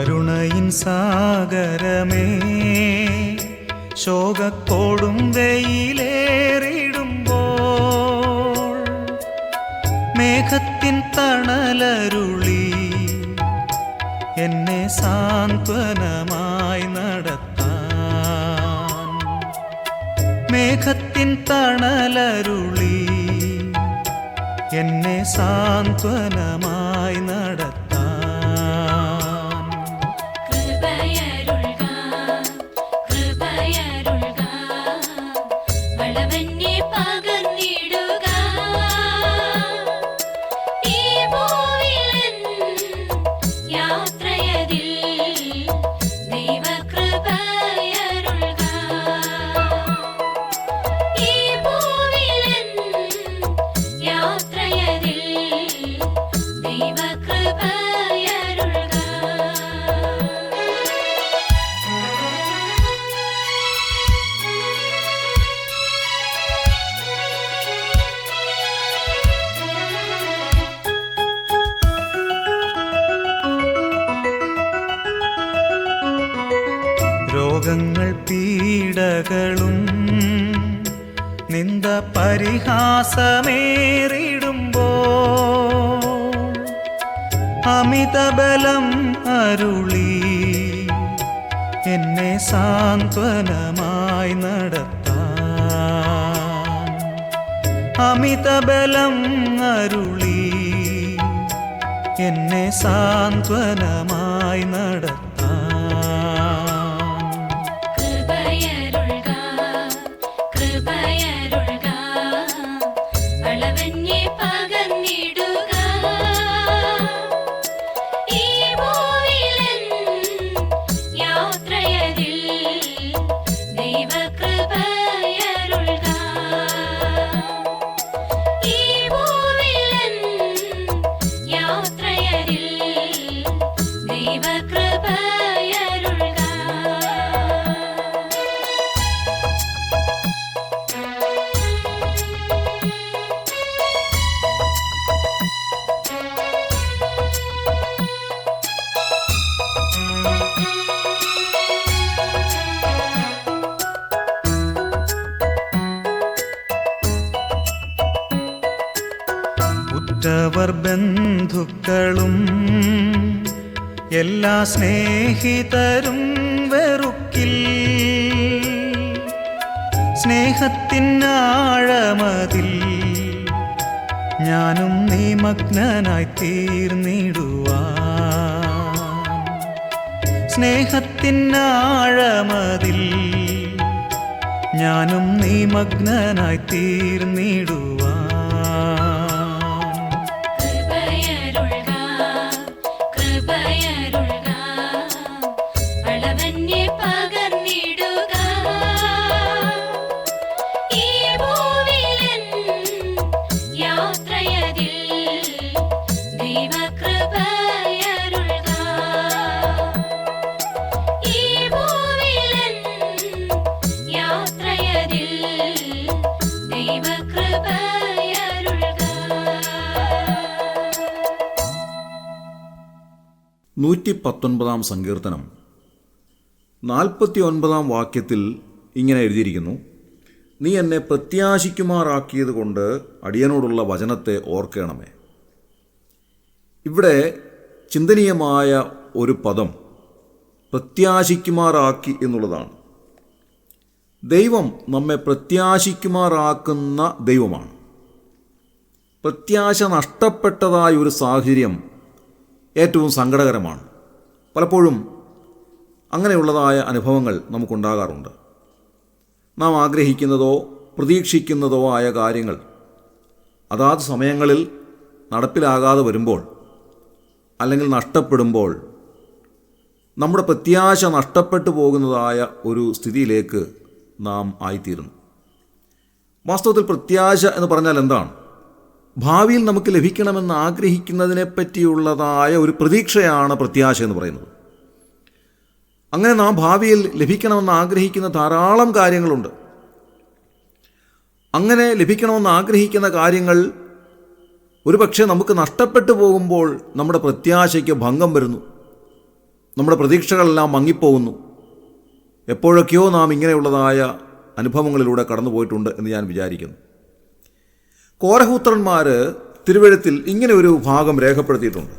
കരുണയിൻ സാഗരമേ, ശോകക്കോടും വെയിലേറിടുമ്പോൾ മേഘത്തിൻ തണലരുളി എന്നെ സാന്ത്വനമായി നടത്താൻ. മേഘത്തിൻ തണലരുളി എന്നെ സാന്ത്വനമായി നടത്താൻ. രോഗങ്ങൾ പീഡകളും നിന്ദ പരിഹാസമേറിടുമ്പോൾ അമിതബലം അരുളി എന്നെ സാന്ത്വനമായി നടത്താൻ. അമിതബലം അരുളി എന്നെ സാന്ത്വനമായി നടത്താൻ. ഉറ്റവർ ബന്ധുക്കളും എല്ലാ സ്നേഹിതരും വെറുക്കിൽ സ്നേഹത്തിനാഴമതിൽ ഞാനും നിമഗ്നനായി തീർന്നിടുവാൻ. സ്നേഹത്തിനാഴമതിൽ ഞാനും നിമഗ്നനായി തീർന്നിടുവാൻ. നൂറ്റി സങ്കീർത്തനം 49 വാക്യത്തിൽ ഇങ്ങനെ എഴുതിയിരിക്കുന്നു: നീ എന്നെ പ്രത്യാശിക്കുമാറാക്കിയത് കൊണ്ട് അടിയനോടുള്ള വചനത്തെ ഓർക്കണമേ. ഇവിടെ ചിന്തനീയമായ ഒരു പദം പ്രത്യാശിക്കുമാറാക്കി എന്നുള്ളതാണ്. ദൈവം നമ്മെ പ്രത്യാശിക്കുമാറാക്കുന്ന ദൈവമാണ്. പ്രത്യാശ നഷ്ടപ്പെട്ടതായ ഒരു സാഹചര്യം ഏറ്റവും സങ്കടകരമാണ്. പലപ്പോഴും അങ്ങനെയുള്ളതായ അനുഭവങ്ങൾ നമുക്കുണ്ടാകാറുണ്ട്. നാം ആഗ്രഹിക്കുന്നതോ പ്രതീക്ഷിക്കുന്നതോ ആയ കാര്യങ്ങൾ അതാത് സമയങ്ങളിൽ നടപ്പിലാകാതെ വരുമ്പോൾ അല്ലെങ്കിൽ നഷ്ടപ്പെടുമ്പോൾ നമ്മുടെ പ്രത്യാശ നഷ്ടപ്പെട്ടു പോകുന്നതായ ഒരു സ്ഥിതിയിലേക്ക് നാം ആയിത്തീരുന്നു. വാസ്തവത്തിൽ പ്രത്യാശ എന്ന് പറഞ്ഞാൽ എന്താണ്? ഭാവിയിൽ നമുക്ക് ലഭിക്കണമെന്ന് ആഗ്രഹിക്കുന്നതിനെ പറ്റിയുള്ളതായ ഒരു പ്രതീക്ഷയാണ് പ്രത്യാശ എന്ന് പറയുന്നത്. അങ്ങനെ നാം ഭാവിയിൽ ലഭിക്കണമെന്ന് ആഗ്രഹിക്കുന്ന ധാരാളം കാര്യങ്ങളുണ്ട്. അങ്ങനെ ലഭിക്കണമെന്ന് ആഗ്രഹിക്കുന്ന കാര്യങ്ങൾ ഒരുപക്ഷെ നമുക്ക് നഷ്ടപ്പെട്ടു പോകുമ്പോൾ നമ്മുടെ പ്രത്യാശയ്ക്ക് ഭംഗം വരുന്നു. നമ്മുടെ പ്രതീക്ഷകളെല്ലാം മങ്ങിപ്പോകുന്നു. എപ്പോഴൊക്കെയോ നാം ഇങ്ങനെയുള്ളതായ അനുഭവങ്ങളിലൂടെ കടന്നു പോയിട്ടുണ്ട് എന്ന് ഞാൻ വിചാരിക്കുന്നു. കോരഹപുത്രന്മാർ തിരുവെഴുത്തിൽ ഇങ്ങനെ ഒരു ഭാഗം രേഖപ്പെടുത്തിയിട്ടുണ്ട്.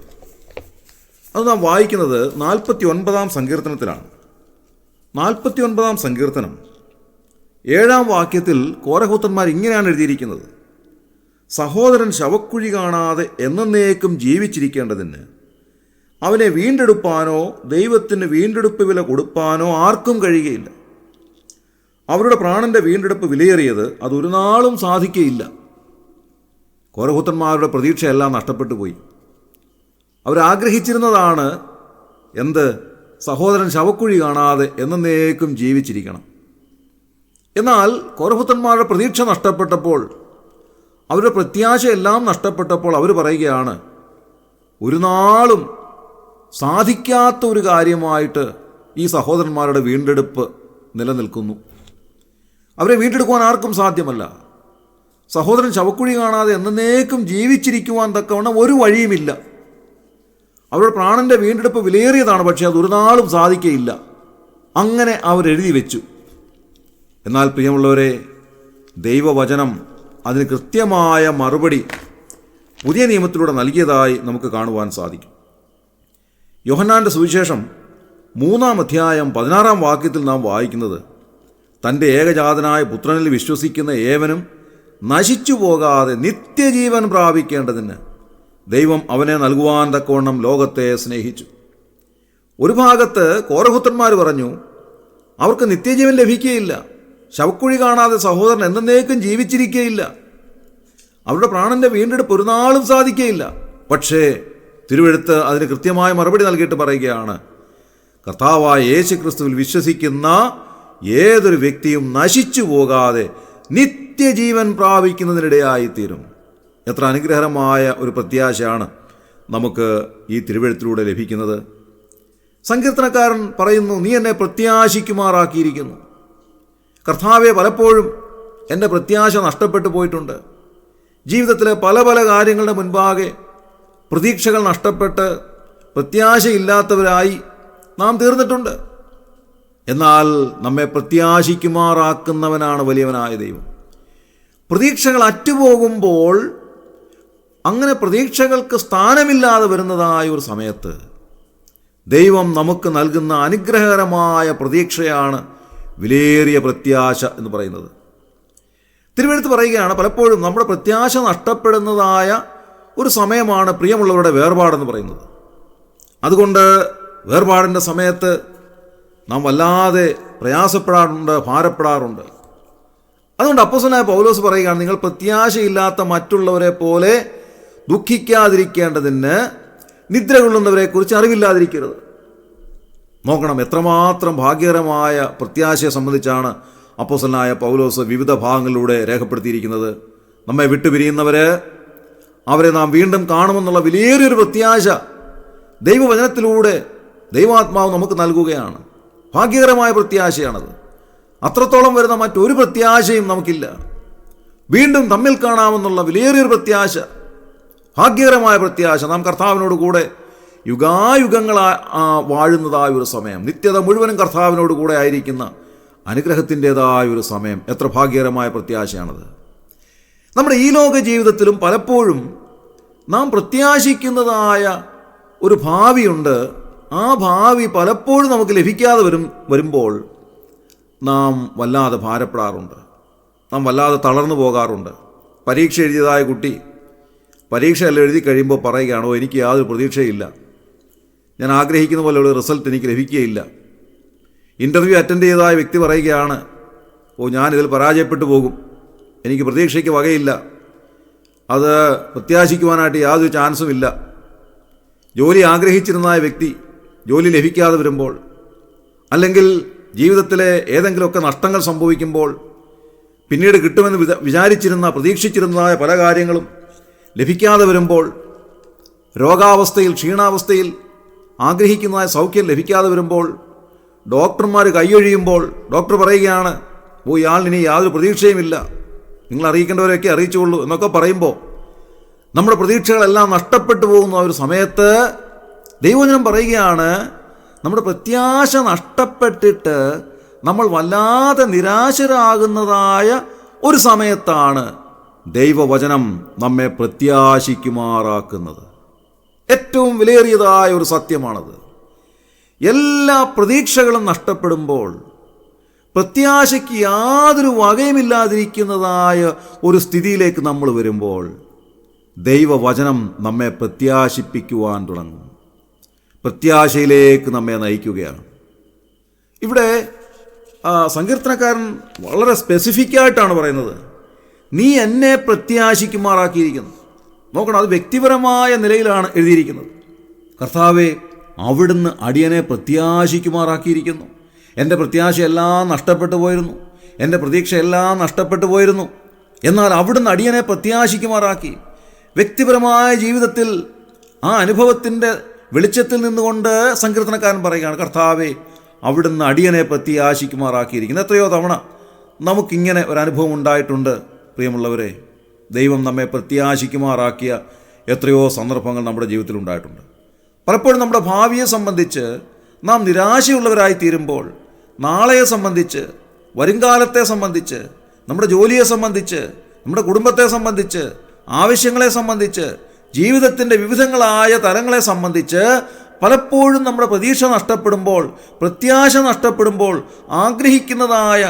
അത് നാം വായിക്കുന്നത് 49 സങ്കീർത്തനത്തിലാണ്. 49 സങ്കീർത്തനം 7 വാക്യത്തിൽ കോരഹപുത്രന്മാർ ഇങ്ങനെയാണ് എഴുതിയിരിക്കുന്നത്: സഹോദരൻ ശവക്കുഴി കാണാതെ എന്നേക്കും ജീവിച്ചിരിക്കേണ്ടതിന് അവനെ വീണ്ടെടുപ്പാനോ ദൈവത്തിന് വീണ്ടെടുപ്പ് വില കൊടുപ്പാനോ ആർക്കും കഴിയുകയില്ല. അവരുടെ പ്രാണന്റെ വീണ്ടെടുപ്പ് വിലയേറിയത്, അതൊരു നാളും സാധിക്കുകയില്ല. കോരഹപുത്രന്മാരുടെ പ്രതീക്ഷയെല്ലാം നഷ്ടപ്പെട്ടു പോയി. അവരാഗ്രഹിച്ചിരുന്നതാണ് എന്ത്? സഹോദരൻ ശവക്കുഴി കാണാതെ എന്നേക്കും ജീവിച്ചിരിക്കണം. എന്നാൽ കോരഹപുത്രന്മാരുടെ പ്രതീക്ഷ നഷ്ടപ്പെട്ടപ്പോൾ, അവരുടെ പ്രത്യാശയെല്ലാം നഷ്ടപ്പെട്ടപ്പോൾ അവർ പറയുകയാണ്, ഒരു നാളും സാധിക്കാത്ത ഒരു കാര്യമായിട്ട് ഈ സഹോദരന്മാരുടെ വീണ്ടെടുപ്പ് നിലനിൽക്കുന്നു. അവരെ വീണ്ടെടുക്കുവാൻ ആർക്കും സാധ്യമല്ല. സഹോദരൻ ശവക്കുഴി കാണാതെ എന്നേക്കും ജീവിച്ചിരിക്കുവാൻ തക്കവണ്ണം ഒരു വഴിയുമില്ല. അവരുടെ പ്രാണന്റെ വീണ്ടെടുപ്പ് വിലയേറിയതാണ്, പക്ഷേ അതൊരു നാളും സാധിക്കുകയില്ല. അങ്ങനെ അവരെഴുതി വെച്ചു. എന്നാൽ പ്രിയമുള്ളവരെ, ദൈവവചനം അതിന് കൃത്യമായ മറുപടി പുതിയ നിയമത്തിലൂടെ നൽകിയതായി നമുക്ക് കാണുവാൻ സാധിക്കും. യോഹന്നാൻ്റെ സുവിശേഷം 3 അധ്യായം 16 വാക്യത്തിൽ നാം വായിക്കുന്നത്, തൻ്റെ ഏകജാതനായ പുത്രനിൽ വിശ്വസിക്കുന്ന ഏവനും നശിച്ചു പോകാതെ നിത്യജീവൻ പ്രാപിക്കേണ്ടതിന് ദൈവം അവനെ നൽകുവാൻ തക്കവണ്ണം ലോകത്തെ സ്നേഹിച്ചു. ഒരു ഭാഗത്ത് കോരഹപുത്രന്മാർ പറഞ്ഞു അവർക്ക് നിത്യജീവൻ ലഭിക്കുകയില്ല, ശവക്കുഴി കാണാതെ സഹോദരൻ എന്നേക്കും ജീവിച്ചിരിക്കുകയില്ല, അവരുടെ പ്രാണന്റെ വീണ്ടെടുപ്പ് ഒരു നാളും സാധിക്കുകയില്ല. പക്ഷേ തിരുവെഴുത്ത് അതിന് കൃത്യമായ മറുപടി നൽകിയിട്ട് പറയുകയാണ്, കർത്താവായ യേശു ക്രിസ്തുവിൽ വിശ്വസിക്കുന്ന ഏതൊരു വ്യക്തിയും നശിച്ചു പോകാതെ നിത്യജീവൻ പ്രാപിക്കുന്നതിനിടയായിത്തീരും. എത്ര അനുഗ്രഹമായ ഒരു പ്രത്യാശയാണ് നമുക്ക് ഈ തിരുവെഴുത്തിലൂടെ ലഭിക്കുന്നത്. സങ്കീർത്തനക്കാരൻ പറയുന്നു, നീ എന്നെ പ്രത്യാശിക്കുമാറാക്കിയിരിക്കുന്നു. കർത്താവെ, പലപ്പോഴും എൻ്റെ പ്രത്യാശ നഷ്ടപ്പെട്ടു പോയിട്ടുണ്ട്. ജീവിതത്തിലെ പല പല കാര്യങ്ങളുടെ മുൻപാകെ പ്രതീക്ഷകൾ നഷ്ടപ്പെട്ട് പ്രത്യാശയില്ലാത്തവരായി നാം തീർന്നിട്ടുണ്ട്. എന്നാൽ നമ്മെ പ്രത്യാശിക്കുമാറാക്കുന്നവനാണ് വലിയവനായ ദൈവം. പ്രതീക്ഷകൾ അറ്റുപോകുമ്പോൾ, അങ്ങനെ പ്രതീക്ഷകൾക്ക് സ്ഥാനമില്ലാതെ വരുന്നതായ ഒരു സമയത്ത് ദൈവം നമുക്ക് നൽകുന്ന അനുഗ്രഹകരമായ പ്രതീക്ഷയാണ് വിലയേറിയ പ്രത്യാശ എന്ന് പറയുന്നത്. തിരുവെഴുത്ത് പറയുകയാണ്, പലപ്പോഴും നമ്മുടെ പ്രത്യാശ നഷ്ടപ്പെടുന്നതായ ഒരു സമയമാണ് പ്രിയമുള്ളവരുടെ വേർപാടെന്ന് പറയുന്നത്. അതുകൊണ്ട് വേർപാടിൻ്റെ സമയത്ത് നാം വല്ലാതെ പ്രയാസപ്പെടാറുണ്ട്, ഭാരപ്പെടാറുണ്ട്. അതുകൊണ്ട് അപ്പോസ്തലനായ പൗലോസ് പറയുകയാണ്, നിങ്ങൾ പ്രത്യാശയില്ലാത്ത മറ്റുള്ളവരെ പോലെ ദുഃഖിക്കാതിരിക്കേണ്ടതിന് നിദ്ര കൊള്ളുന്നവരെക്കുറിച്ച് അറിവില്ലാതിരിക്കരുത്. നോക്കണം, എത്രമാത്രം ഭാഗ്യകരമായ പ്രത്യാശയെ സംബന്ധിച്ചാണ് അപ്പോസ്തലനായ പൗലോസ് വിവിധ ഭാഗങ്ങളിലൂടെ രേഖപ്പെടുത്തിയിരിക്കുന്നത്. നമ്മെ വിട്ടുപിരിയുന്നവർ, അവരെ നാം വീണ്ടും കാണുമെന്നുള്ള വലിയൊരു പ്രത്യാശ ദൈവവചനത്തിലൂടെ ദൈവാത്മാവ് നമുക്ക് നൽകുകയാണ്. ഭാഗ്യകരമായ പ്രത്യാശയാണത്. അത്രത്തോളം വരുന്ന മറ്റൊരു പ്രത്യാശയും നമുക്കില്ല. വീണ്ടും തമ്മിൽ കാണാമെന്നുള്ള വലിയൊരു പ്രത്യാശ, ഭാഗ്യകരമായ പ്രത്യാശ. നാം കർത്താവിനോട് കൂടെ യുഗായുഗങ്ങൾ വാഴുന്നതായ ഒരു സമയം, നിത്യത മുഴുവനും കർത്താവിനോട് കൂടെ ആയിരിക്കുന്ന അനുഗ്രഹത്തിൻ്റെതായ ഒരു സമയം. എത്ര ഭാഗ്യകരമായ പ്രത്യാശയാണത്. നമ്മുടെ ഈ ലോക ജീവിതത്തിലും പലപ്പോഴും നാം പ്രത്യാശിക്കുന്നതായ ഒരു ഭാവിയുണ്ട്. ആ ഭാവി പലപ്പോഴും നമുക്ക് ലഭിക്കാതെ വരുമ്പോൾ നാം വല്ലാതെ ഭാരപ്പെടാറുണ്ട്, നാം വല്ലാതെ തളർന്നു പോകാറുണ്ട്. പരീക്ഷ എഴുതിയതായ കുട്ടി പരീക്ഷയെല്ലാം എഴുതി കഴിയുമ്പോൾ പറയുകയാണോ, എനിക്ക് യാതൊരു പ്രതീക്ഷയില്ല, ഞാൻ ആഗ്രഹിക്കുന്ന പോലെയുള്ള റിസൾട്ട് എനിക്ക് ലഭിക്കുകയില്ല. ഇൻ്റർവ്യൂ അറ്റൻഡ് ചെയ്തതായ വ്യക്തി പറയുകയാണ്, ഞാനിതിൽ പരാജയപ്പെട്ടു പോകും, എനിക്ക് പ്രതീക്ഷയ്ക്ക് വകയില്ല, അത് പ്രത്യാശിക്കുവാനായിട്ട് യാതൊരു ചാൻസും ഇല്ല. ജോലി ആഗ്രഹിച്ചിരുന്നതായ വ്യക്തി ജോലി ലഭിക്കാതെ വരുമ്പോൾ, അല്ലെങ്കിൽ ജീവിതത്തിലെ ഏതെങ്കിലുമൊക്കെ നഷ്ടങ്ങൾ സംഭവിക്കുമ്പോൾ, പിന്നീട് കിട്ടുമെന്ന് പ്രതീക്ഷിച്ചിരുന്നതായ പല കാര്യങ്ങളും ലഭിക്കാതെ വരുമ്പോൾ, രോഗാവസ്ഥയിൽ ക്ഷീണാവസ്ഥയിൽ ആഗ്രഹിക്കുന്നതായ സൗഖ്യം ലഭിക്കാതെ വരുമ്പോൾ, ഡോക്ടർമാർ കൈയൊഴിയുമ്പോൾ, ഡോക്ടർ പറയുകയാണ്, ഇയാളിനി യാതൊരു പ്രതീക്ഷയുമില്ല, നിങ്ങൾ അറിയിക്കേണ്ടവരെയൊക്കെ അറിയിച്ചുകൊള്ളൂ എന്നൊക്കെ പറയുമ്പോൾ നമ്മുടെ പ്രതീക്ഷകളെല്ലാം നഷ്ടപ്പെട്ടു പോകുന്ന ഒരു സമയത്ത് ദൈവവചനം പറയുകയാണ്, നമ്മുടെ പ്രത്യാശ നഷ്ടപ്പെട്ടിട്ട് നമ്മൾ വല്ലാതെ നിരാശരാകുന്നതായ ഒരു സമയത്താണ് ദൈവവചനം നമ്മെ പ്രത്യാശിക്കുമാറാക്കുന്നത്. ഏറ്റവും വിലയേറിയതായ ഒരു സത്യമാണത്. എല്ലാ പ്രതീക്ഷകളും നഷ്ടപ്പെടുമ്പോൾ, പ്രത്യാശയ്ക്ക് യാതൊരു വകയുമില്ലാതിരിക്കുന്നതായ ഒരു സ്ഥിതിയിലേക്ക് നമ്മൾ വരുമ്പോൾ ദൈവവചനം നമ്മെ പ്രത്യാശിപ്പിക്കുവാൻ തുടങ്ങും, പ്രത്യാശയിലേക്ക് നമ്മെ നയിക്കുകയാണ്. ഇവിടെ സങ്കീർത്തനക്കാരൻ വളരെ സ്പെസിഫിക്കായിട്ടാണ് പറയുന്നത്, നീ എന്നെ പ്രത്യാശിക്കുമാറാക്കിയിരിക്കുന്നു. നോക്കണം, അത് വ്യക്തിപരമായ നിലയിലാണ് എഴുതിയിരിക്കുന്നത്. കർത്താവേ, അവിടുന്ന് അടിയനെ പ്രത്യാശിക്കുമാറാക്കിയിരിക്കുന്നു. എൻ്റെ പ്രത്യാശയെല്ലാം നഷ്ടപ്പെട്ടു പോയിരുന്നു, എൻ്റെ പ്രതീക്ഷയെല്ലാം നഷ്ടപ്പെട്ടു പോയിരുന്നു. എന്നാൽ അവിടുന്ന് അടിയനെ പ്രത്യാശിക്കുമാറാക്കി. വ്യക്തിപരമായ ജീവിതത്തിൽ ആ അനുഭവത്തിൻ്റെ വെളിച്ചത്തിൽ നിന്നുകൊണ്ട് സങ്കീർത്തനക്കാരൻ പറയുകയാണ്, കർത്താവേ, അവിടുന്ന് അടിയനെ പ്രത്യാശിക്കുമാറാക്കിയിരിക്കുന്നു. എത്രയോ തവണ നമുക്കിങ്ങനെ ഒരനുഭവം ഉണ്ടായിട്ടുണ്ട് പ്രിയമുള്ളവരെ. ദൈവം നമ്മെ പ്രത്യാശിക്കുമാറാക്കിയ എത്രയോ സന്ദർഭങ്ങൾ നമ്മുടെ ജീവിതത്തിൽ ഉണ്ടായിട്ടുണ്ട്. പലപ്പോഴും നമ്മുടെ ഭാവിയെ സംബന്ധിച്ച് നാം നിരാശയുള്ളവരായി തീരുമ്പോൾ, നാളെയെ സംബന്ധിച്ച്, വരുംകാലത്തെ സംബന്ധിച്ച്, നമ്മുടെ ജോലിയെ സംബന്ധിച്ച്, നമ്മുടെ കുടുംബത്തെ സംബന്ധിച്ച്, ആവശ്യങ്ങളെ സംബന്ധിച്ച്, ജീവിതത്തിൻ്റെ വിവിധങ്ങളായ തലങ്ങളെ സംബന്ധിച്ച് പലപ്പോഴും നമ്മുടെ പ്രതീക്ഷ നഷ്ടപ്പെടുമ്പോൾ, പ്രത്യാശ നഷ്ടപ്പെടുമ്പോൾ, ആഗ്രഹിക്കുന്നതായ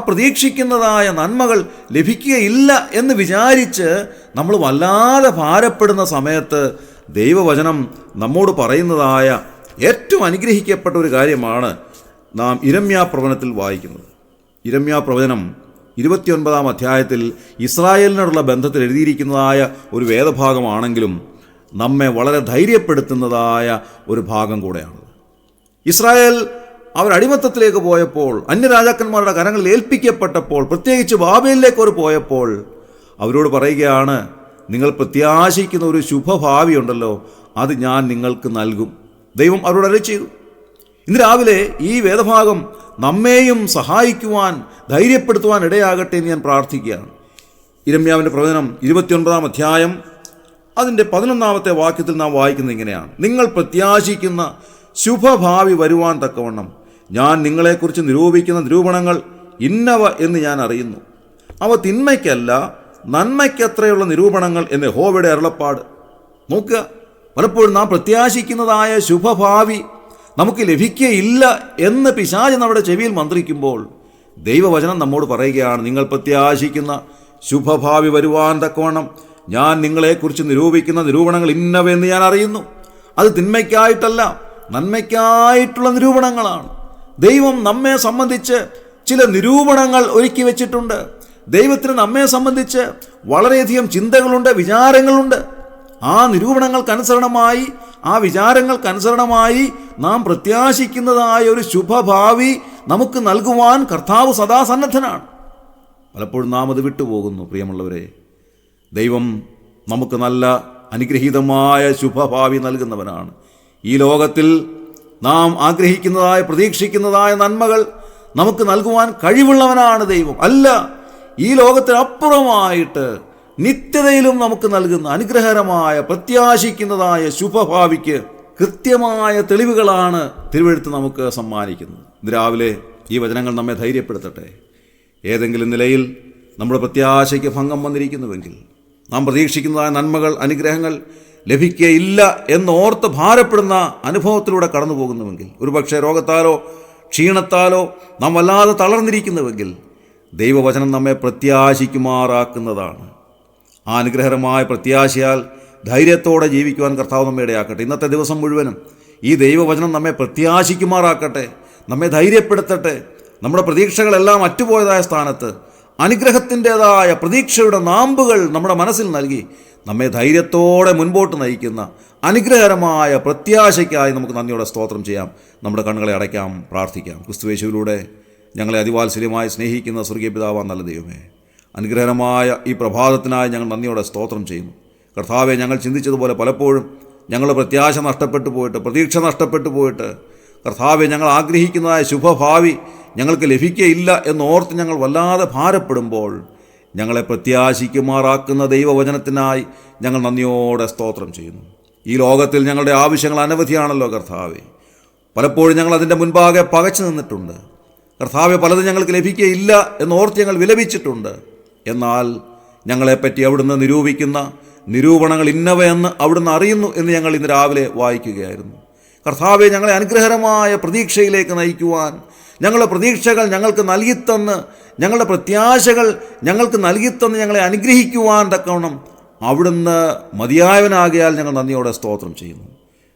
പ്രതീക്ഷിക്കുന്നതായ നന്മകൾ ലഭിക്കുകയില്ല എന്ന് വിചാരിച്ച് നമ്മൾ വല്ലാതെ ഭാരപ്പെടുന്ന സമയത്ത് ദൈവവചനം നമ്മോട് പറയുന്നതായ ഏറ്റവും അനുഗ്രഹിക്കപ്പെട്ട ഒരു കാര്യമാണ് നാം ഇരമ്യാപ്രവചനത്തിൽ വായിക്കുന്നത്. ഇരമ്യാപ്രവചനം 29 അധ്യായത്തിൽ ഇസ്രായേലിനോടുള്ള ബന്ധത്തിൽ എഴുതിയിരിക്കുന്നതായ ഒരു വേദഭാഗമാണെങ്കിലും നമ്മെ വളരെ ധൈര്യപ്പെടുത്തുന്നതായ ഒരു ഭാഗം കൂടെയാണ്. ഇസ്രായേൽ അവർ അടിമത്തത്തിലേക്ക് പോയപ്പോൾ, അന്യരാജാക്കന്മാരുടെ കരങ്ങളിൽ ഏൽപ്പിക്കപ്പെട്ടപ്പോൾ, പ്രത്യേകിച്ച് ബാബേലിലേക്ക് അവർ പോയപ്പോൾ അവരോട് പറയുകയാണ്, നിങ്ങൾ പ്രത്യാശിക്കുന്ന ഒരു ശുഭഭാവി ഉണ്ടല്ലോ, അത് ഞാൻ നിങ്ങൾക്ക് നൽകും. ദൈവം അവരോട് അരുളി ചെയ്തു. ഇന്ന് രാവിലെ ഈ വേദഭാഗം നമ്മെയും സഹായിക്കുവാൻ, ധൈര്യപ്പെടുത്തുവാൻ ഇടയാകട്ടെ എന്ന് ഞാൻ പ്രാർത്ഥിക്കുകയാണ്. ഇരമ്യാവിൻ്റെ പ്രവചനം 29 അധ്യായം അതിൻ്റെ 11 വാക്യത്തിൽ നാം വായിക്കുന്നത് ഇങ്ങനെയാണ്, നിങ്ങൾ പ്രത്യാശിക്കുന്ന ശുഭഭാവി വരുവാൻ തക്കവണ്ണം ഞാൻ നിങ്ങളെക്കുറിച്ച് നിരൂപിക്കുന്ന നിരൂപണങ്ങൾ ഇന്നവ എന്ന് ഞാൻ അറിയുന്നു. അവ തിന്മയ്ക്കല്ല നന്മയ്ക്കത്രയുള്ള നിരൂപണങ്ങൾ എന്ന് യഹോവയുടെ അരുളപ്പാട്. നോക്കുക, പലപ്പോഴും നാം പ്രത്യാശിക്കുന്നതായ ശുഭഭാവി നമുക്ക് ലഭിക്കുകയില്ല എന്ന് പിശാച് നമ്മുടെ ചെവിയിൽ മന്ത്രിക്കുമ്പോൾ ദൈവവചനം നമ്മോട് പറയുകയാണ്, നിങ്ങൾ പ്രത്യാശിക്കുന്ന ശുഭഭാവി വരുവാൻ തക്കവണ്ണം ഞാൻ നിങ്ങളെക്കുറിച്ച് നിരൂപിക്കുന്ന നിരൂപണങ്ങൾ ഇന്നവെന്ന് ഞാൻ അറിയുന്നു. അത് തിന്മയ്ക്കായിട്ടല്ല, നന്മയ്ക്കായിട്ടുള്ള നിരൂപണങ്ങളാണ്. ദൈവം നമ്മെ സംബന്ധിച്ച് ചില നിരൂപണങ്ങൾ ഒരുക്കി വെച്ചിട്ടുണ്ട്. ദൈവത്തിന് നമ്മെ സംബന്ധിച്ച് വളരെയധികം ചിന്തകളുണ്ട്, വിചാരങ്ങളുണ്ട്. ആ നിരൂപണങ്ങൾക്കനുസരണമായി, ആ വിചാരങ്ങൾക്കനുസരണമായി നാം പ്രത്യാശിക്കുന്നതായ ഒരു ശുഭഭാവി നമുക്ക് നൽകുവാൻ കർത്താവ് സദാ സന്നദ്ധനാണ്. പലപ്പോഴും നാം അത് വിട്ടുപോകുന്നു. പ്രിയമുള്ളവരെ, ദൈവം നമുക്ക് നല്ല അനുഗ്രഹീതമായ ശുഭഭാവി നൽകുന്നവനാണ്. ഈ ലോകത്തിൽ നാം ആഗ്രഹിക്കുന്നതായ, പ്രതീക്ഷിക്കുന്നതായ നന്മകൾ നമുക്ക് നൽകുവാൻ കഴിവുള്ളവനാണ് ദൈവം. അല്ല, ഈ ലോകത്തിനപ്പുറമായിട്ട് നിത്യതയിലും നമുക്ക് നൽകുന്ന അനുഗ്രഹകരമായ, പ്രത്യാശിക്കുന്നതായ ശുഭഭാവിക്ക് കൃത്യമായ തെളിവുകളാണ് തിരുവെഴുത്ത് നമുക്ക് സമ്മാനിക്കുന്നത്. ഇന്ന് രാവിലെ ഈ വചനങ്ങൾ നമ്മെ ധൈര്യപ്പെടുത്തട്ടെ. ഏതെങ്കിലും നിലയിൽ നമ്മുടെ പ്രത്യാശയ്ക്ക് ഭംഗം വന്നിരിക്കുന്നുവെങ്കിൽ, നാം പ്രതീക്ഷിക്കുന്നതായ നന്മകൾ, അനുഗ്രഹങ്ങൾ ലഭിക്കുകയില്ല എന്നോർത്ത് ഭാരപ്പെടുന്ന അനുഭവത്തിലൂടെ കടന്നു പോകുന്നുവെങ്കിൽ, ഒരുപക്ഷെ രോഗത്താലോ ക്ഷീണത്താലോ നാം വല്ലാതെ തളർന്നിരിക്കുന്നുവെങ്കിൽ, ദൈവവചനം നമ്മെ പ്രത്യാശിക്കുമാറാക്കുന്നതാണ്. ആ അനുഗ്രഹകരമായ പ്രത്യാശയാൽ ധൈര്യത്തോടെ ജീവിക്കുവാൻ കർത്താവ് നമ്മെ ഇടയാക്കട്ടെ. ഇന്നത്തെ ദിവസം മുഴുവനും ഈ ദൈവവചനം നമ്മെ പ്രത്യാശിക്കുമാറാക്കട്ടെ, നമ്മെ ധൈര്യപ്പെടുത്തട്ടെ. നമ്മുടെ പ്രതീക്ഷകളെല്ലാം അറ്റുപോയതായ സ്ഥാനത്ത് അനുഗ്രഹത്തിൻ്റെതായ പ്രതീക്ഷയുടെ നാമ്പുകൾ നമ്മുടെ മനസ്സിൽ നൽകി നമ്മെ ധൈര്യത്തോടെ മുൻപോട്ട് നയിക്കുന്ന അനുഗ്രഹകരമായ പ്രത്യാശയ്ക്കായി നമുക്ക് നന്ദിയോടെ സ്തോത്രം ചെയ്യാം. നമ്മുടെ കണ്ണുകളെ അടയ്ക്കാം, പ്രാർത്ഥിക്കാം. ക്രിസ്തുയേശുവിലൂടെ ഞങ്ങളെ അതിവാത്സല്യമായി സ്നേഹിക്കുന്ന സ്വർഗീയ പിതാവാൻ നല്ല ദൈവമേ, അനുഗ്രഹകരമായ ഈ പ്രഭാതത്തിനായി ഞങ്ങൾ നന്ദിയോടെ സ്തോത്രം ചെയ്യുന്നു. കർത്താവെ, ഞങ്ങൾ ചിന്തിച്ചതുപോലെ പലപ്പോഴും ഞങ്ങളുടെ പ്രത്യാശ നഷ്ടപ്പെട്ടു പോയിട്ട്, പ്രതീക്ഷ നഷ്ടപ്പെട്ടു പോയിട്ട്, കർത്താവെ, ഞങ്ങൾ ആഗ്രഹിക്കുന്നതായ ശുഭഭാവി ഞങ്ങൾക്ക് ലഭിക്കുകയില്ല എന്നോർത്ത് ഞങ്ങൾ വല്ലാതെ ഭാരപ്പെടുമ്പോൾ ഞങ്ങളെ പ്രത്യാശിക്കുമാറാക്കുന്ന ദൈവവചനത്തിനായി ഞങ്ങൾ നന്ദിയോടെ സ്തോത്രം ചെയ്യുന്നു. ഈ ലോകത്തിൽ ഞങ്ങളുടെ ആവശ്യങ്ങൾ അനവധിയാണല്ലോ കർത്താവെ. പലപ്പോഴും ഞങ്ങൾ അതിൻ്റെ മുൻപാകെ പകച്ചു നിന്നിട്ടുണ്ട്. കർത്താവെ, പലതും ഞങ്ങൾക്ക് ലഭിക്കുകയില്ല എന്നോർത്ത് ഞങ്ങൾ വിലപിച്ചിട്ടുണ്ട്. എന്നാൽ ഞങ്ങളെപ്പറ്റി അവിടുന്ന് നിരൂപിക്കുന്ന നിരൂപണങ്ങൾ ഇന്നവയെന്ന് അവിടുന്ന് അറിയുന്നു എന്ന് ഞങ്ങൾ ഇന്ന് രാവിലെ വായിക്കുകയായിരുന്നു. കർത്താവെ, ഞങ്ങളെ അനുഗ്രഹകരമായ പ്രതീക്ഷയിലേക്ക് നയിക്കുവാൻ, ഞങ്ങളുടെ പ്രതീക്ഷകൾ ഞങ്ങൾക്ക് നൽകിത്തന്ന്, ഞങ്ങളുടെ പ്രത്യാശകൾ ഞങ്ങൾക്ക് നൽകിത്തന്ന് ഞങ്ങളെ അനുഗ്രഹിക്കുവാൻ തക്കവണ്ണം അവിടുന്ന് മതിയായവനാകിയാൽ ഞങ്ങൾ നന്ദിയോടെ സ്തോത്രം ചെയ്യുന്നു.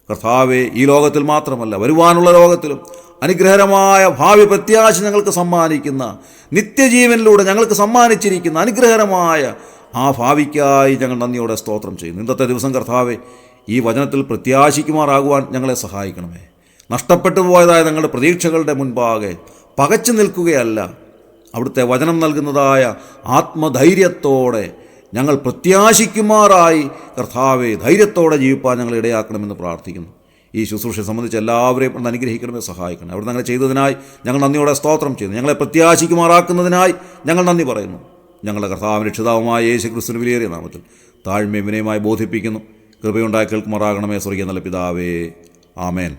കർത്താവെ, ഈ ലോകത്തിൽ മാത്രമല്ല വരുവാനുള്ള ലോകത്തിലും അനുഗ്രഹകരമായ ഭാവി പ്രത്യാശ ഞങ്ങൾക്ക് സമ്മാനിക്കുന്ന, നിത്യജീവനിലൂടെ ഞങ്ങൾക്ക് സമ്മാനിച്ചിരിക്കുന്ന അനുഗ്രഹകരമായ ആ ഭാവിക്കായി ഞങ്ങൾ നന്ദിയോടെ സ്തോത്രം ചെയ്യുന്നു. ഇന്നത്തെ ദിവസം കർത്താവെ, ഈ വചനത്തിൽ പ്രത്യാശിക്കുമാറാകുവാൻ ഞങ്ങളെ സഹായിക്കണമേ. നഷ്ടപ്പെട്ടു പോയതായ ഞങ്ങളുടെ പ്രതീക്ഷകളുടെ മുൻപാകെ പകച്ചു നിൽക്കുകയല്ല, അവിടുത്തെ വചനം നൽകുന്നതായ ആത്മധൈര്യത്തോടെ ഞങ്ങൾ പ്രത്യാശിക്കുമാറായി കർത്താവെ ധൈര്യത്തോടെ ജീവിപ്പാൻ ഞങ്ങൾ ഇടയാക്കണമെന്ന് പ്രാർത്ഥിക്കുന്നു. ഈ ശുശ്രൂഷയെ സംബന്ധിച്ച് എല്ലാവരെയും ഒന്ന് അനുഗ്രഹിക്കണമേ, സഹായിക്കണം. അവിടുന്ന് അങ്ങനെ ചെയ്തതിനായി ഞങ്ങൾ നന്ദിയോടെ സ്തോത്രം ചെയ്യുന്നു. ഞങ്ങളെ പ്രത്യാശിക്കുമാറാക്കുന്നതിനായി ഞങ്ങൾ നന്ദി പറയുന്നു. ഞങ്ങളുടെ കർത്താവിന് രക്ഷിതാവുമായ യേശു ക്രിസ്തുവിന്റെ വിലയേറിയ നാമത്തിൽ താഴ്മയും വിനയമായി ബോധിപ്പിക്കുന്നു. കൃപയുണ്ടായി കേൾക്കുമാറാകണമേ സ്വർഗീയ നല്ല പിതാവേ. ആമേൻ.